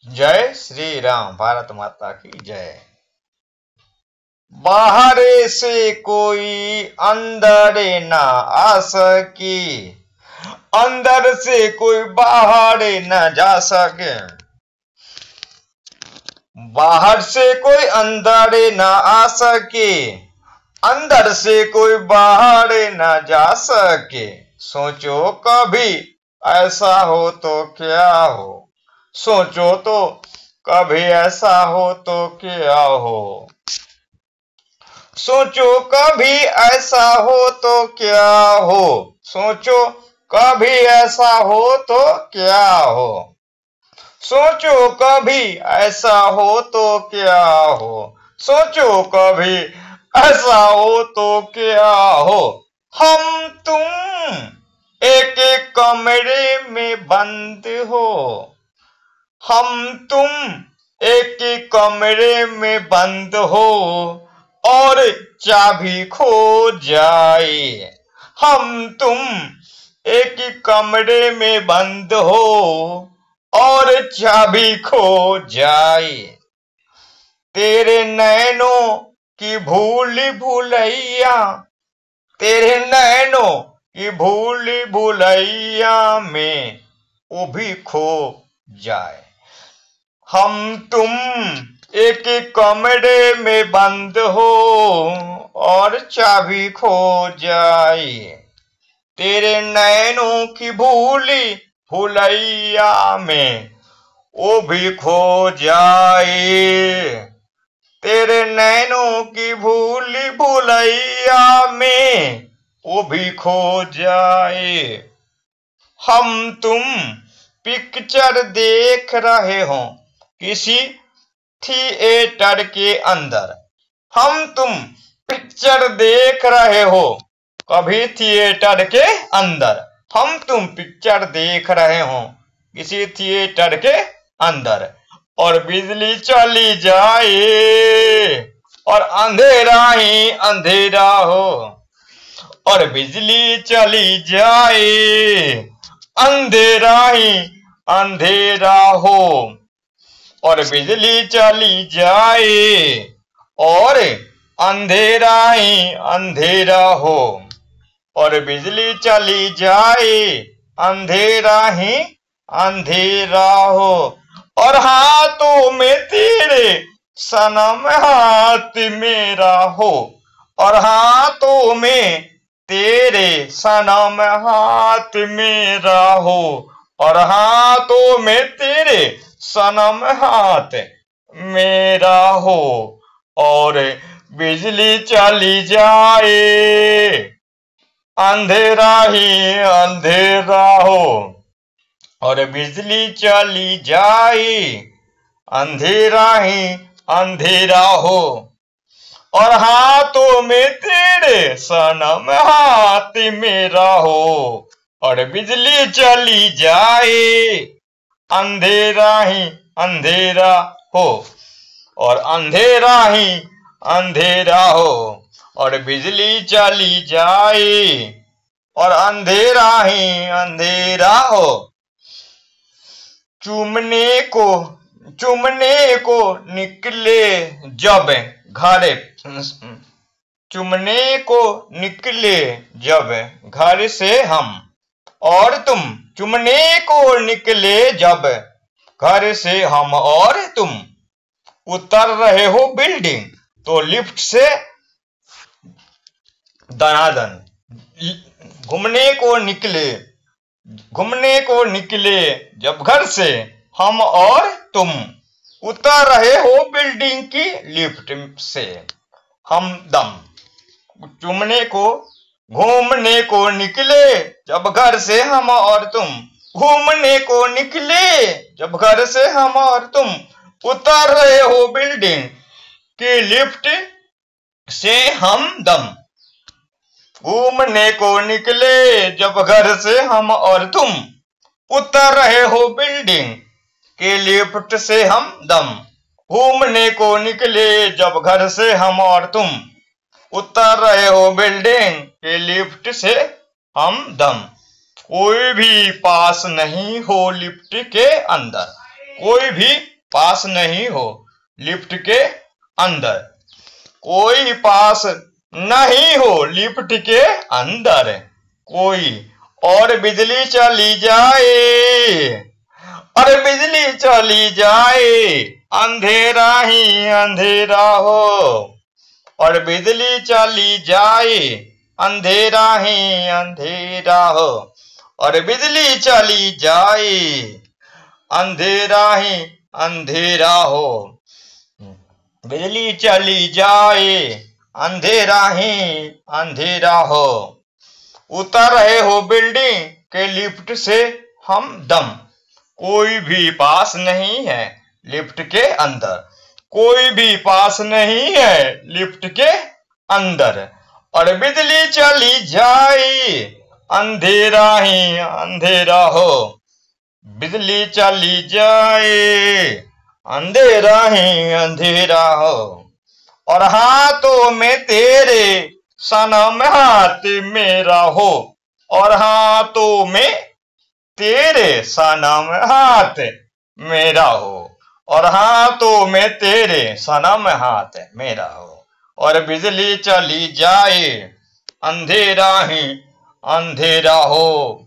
जय श्री राम। भारत माता की जय। बाहर से कोई अंदर न आ सके, अंदर से कोई बाहर न जा सके। बाहर से कोई अंदर न आ सके, अंदर से कोई बाहर न जा सके। सोचो कभी ऐसा हो तो क्या हो, सोचो तो कभी ऐसा हो तो क्या हो। सोचो कभी ऐसा हो तो क्या हो, सोचो कभी ऐसा हो तो क्या हो। सोचो कभी ऐसा हो तो क्या हो, सोचो कभी ऐसा हो तो क्या हो। हम तुम एक एक कमरे में बंद हो, हम तुम एक एक कमरे में बंद हो और चाबी खो जाए। हम तुम एक ही कमरे में बंद हो और चाबी खो जाए। तेरे नैनों की भूल भुलैया, तेरे नैनों की भूल भुलैया में वो भी खो जाए। हम तुम एक एक कमरे में बंद हो और चाबी खो जाए। तेरे नैनों की भूली भुलैया में वो भी खो जाए। तेरे नैनों की भूली भुलैया में वो भी खो जाए। हम तुम पिक्चर देख रहे हो किसी थिएटर के अंदर, हम तुम पिक्चर देख रहे हो कभी थिएटर के अंदर। हम तुम पिक्चर देख रहे हो किसी थिएटर के अंदर और बिजली चली जाए और अंधेरा ही अंधेरा हो, और बिजली चली जाए अंधेरा ही अंधेरा हो, और बिजली चली जाए और अंधेरा ही अंधेरा हो, और बिजली चली जाए अंधेरा ही अंधेरा हो। और हाथों में तेरे सनम हाथ मेरा हो, और हाथों में तेरे सनम हाथ मेरा हो, और हाथों में तेरे सनम हाथ मेरा हो, और बिजली चली जाए अंधेरा ही अंधेरा हो, और बिजली चली जाए अंधेरा ही अंधेरा हो, और हाथों में तेरे सनम हाथ मेरा हो, और बिजली चली जाए अंधेरा ही अंधेरा हो, और अंधेरा ही अंधेरा हो, और बिजली चली जाए और अंधेरा ही अंधेरा हो। चूमने को निकले जब घर, चुमने को निकले जब घर से हम और तुम, चुमने को निकले जब घर से हम और तुम, उतर रहे हो बिल्डिंग तो लिफ्ट से दनादन। घूमने को निकले जब घर से हम और तुम, उतर रहे हो बिल्डिंग की लिफ्ट से हम दम। घूमने को निकले जब घर से हम और तुम, घूमने को निकले जब घर से हम और तुम, उतर रहे हो बिल्डिंग की लिफ्ट से हम दम। घूमने को निकले जब घर से हम और तुम, उतर रहे हो बिल्डिंग के लिफ्ट से हम दम। घूमने को निकले जब घर से हम और तुम, उतर रहे हो बिल्डिंग के लिफ्ट से हम दम। कोई भी पास नहीं हो लिफ्ट के अंदर, कोई भी पास नहीं हो लिफ्ट के अंदर, कोई पास नहीं हो लिफ्ट के अंदर, कोई और बिजली चली जाए, और बिजली चली जाए अंधेरा ही अंधेरा हो, और बिजली चली जाए अंधेरा ही अंधेरा हो, और बिजली चली जाए अंधेरा ही अंधेरा हो, बिजली चली जाए अंधेरा ही अंधेरा हो, उतर रहे हो बिल्डिंग के लिफ्ट से हम दम, कोई भी पास नहीं है लिफ्ट के अंदर, कोई भी पास नहीं है लिफ्ट के अंदर, और बिजली चली जाए अंधेरा ही अंधेरा हो, बिजली चली जाए अंधेरा ही अंधेरा हो, और हाथों में तेरे सनम हाथ मेरा हो, और हाथों में तेरे सनम हाथ मेरा हो, और हाथों में तेरे सनम हाथ मेरा हो, और बिजली चली जाए अंधेरा ही अंधेरा हो,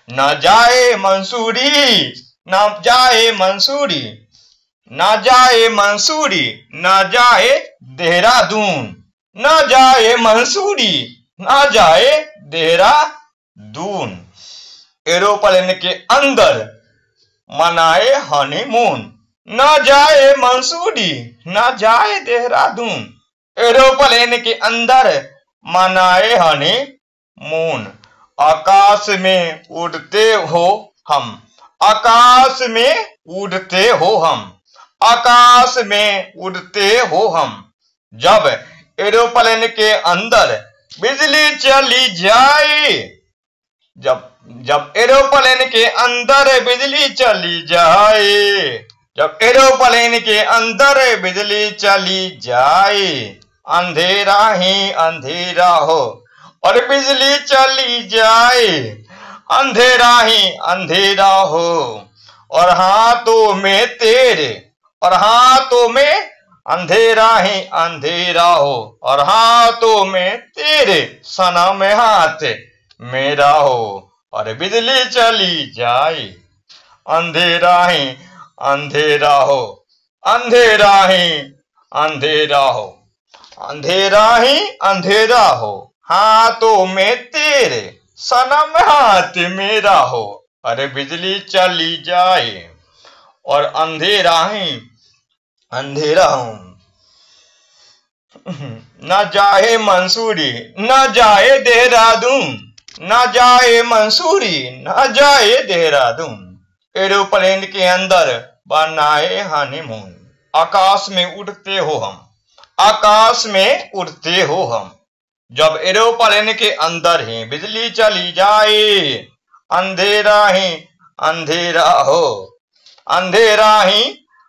न जाए मंसूरी न जाए मंसूरी, न जाए मंसूरी न जाए देहरादून, न जाए मंसूरी न जाए देहरादून, एरोप्लेन के अंदर मनाए हनीमून, न जाए मंसूरी न जाए देहरादून, एरोप्लेन के अंदर मनाए हनीमून, आकाश में उड़ते हो हम, आकाश में उड़ते हो हम, आकाश में उड़ते हो हम, जब एरोप्लेन के अंदर बिजली चली जाए, जब एरोप्लेन के अंदर बिजली चली जाए, जब एरोप्लेन के अंदर बिजली चली जाए अंधेरा ही अंधेरा हो, और बिजली चली जाए अंधेरा ही अंधेरा हो, और हाथों में तेरे, और हाथों में अंधेरा ही अंधेरा हो, और हाथों में तेरे सनम हाथ मेरा हो, और बिजली चली जाए अंधेरा ही अंधेरा हो, अंधेरा ही अंधेरा हो, अंधेरा ही अंधेरा हो, हाथों में तेरे सनम हाथ मेरा हो, अरे बिजली चली जाए और अंधेरा ही अंधेरा हूं, न जाए मंसूरी न जाए देहरादून, न जाए मंसूरी न जाए देहरादून, एरोप्लेन के अंदर बनाए हनीमून, आकाश में उड़ते हो हम, आकाश में उड़ते हो हम, जब एरोप्लेन के अंदर ही बिजली चली जाए अंधेरा ही अंधेरा हो, अंधेरा ही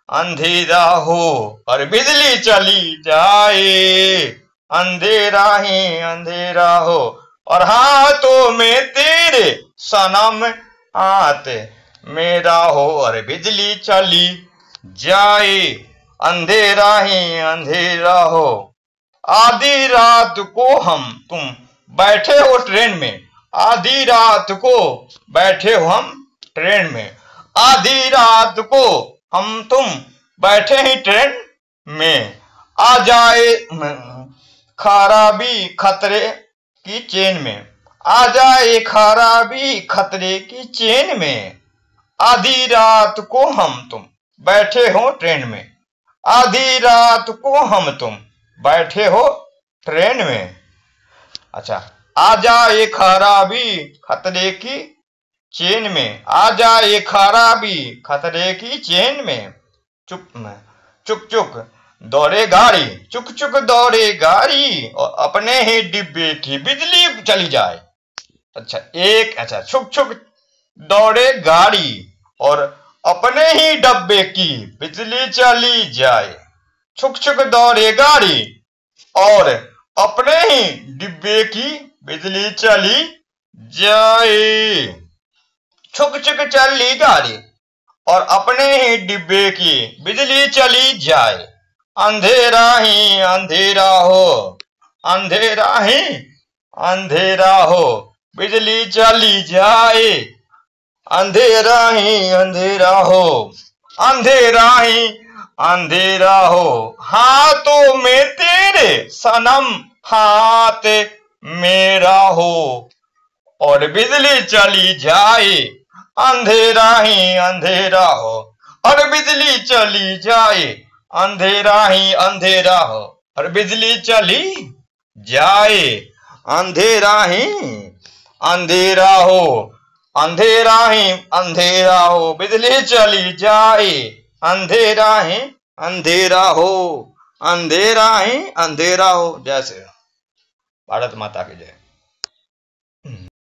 अंधेरा हो, और बिजली चली जाए अंधेरा ही अंधेरा हो, और हाथों में तेरे सनम हाथ मेरा हो, और बिजली चली जाए अंधेरा ही अंधेरा हो, आधी रात को हम तुम बैठे हो ट्रेन में, आधी रात को बैठे हो हम ट्रेन में, आधी रात को हम तुम बैठे ही ट्रेन में, आ जाए खराबी खतरे की चेन में, आ जाए खराबी खतरे की चेन में, आधी रात को हम तुम बैठे हो ट्रेन में, आधी रात को हम तुम बैठे हो ट्रेन में, अच्छा, आ जाए खराबी खतरे की चेन में, आ जाए खराबी खतरे की चेन में, चुप चुक चुक दौड़े गाड़ी, चुक चुक दौड़े गाड़ी, और अपने ही डिब्बे की बिजली चली जाए, अच्छा छुक छुक दौड़े गाड़ी और अपने ही डब्बे की बिजली चली जाए, छुक छुक दौड़े गाड़ी और अपने ही डिब्बे की बिजली चली जाए, छुक छुक चली गाड़ी और अपने ही डिब्बे की बिजली चली जाए, अंधेरा ही अंधेरा हो, अंधेरा ही अंधेरा हो, बिजली चली जाए, अंधेरा ही अंधेरा हो, अंधेरा ही अंधेरा हो, हाथों में तेरे सनम हाथ मेरा हो, और बिजली चली जाए, अंधेरा ही अंधेरा हो, और बिजली चली जाए, अंधेरा ही अंधेरा हो, और बिजली चली जाए, अंधेरा ही अंधेरा हो, अंधेरा ही अंधेरा हो, बिजली चली जाए, अंधेरा ही अंधेरा हो, अंधेरा ही अंधेरा हो। जय श्री राम। भारत माता की जय।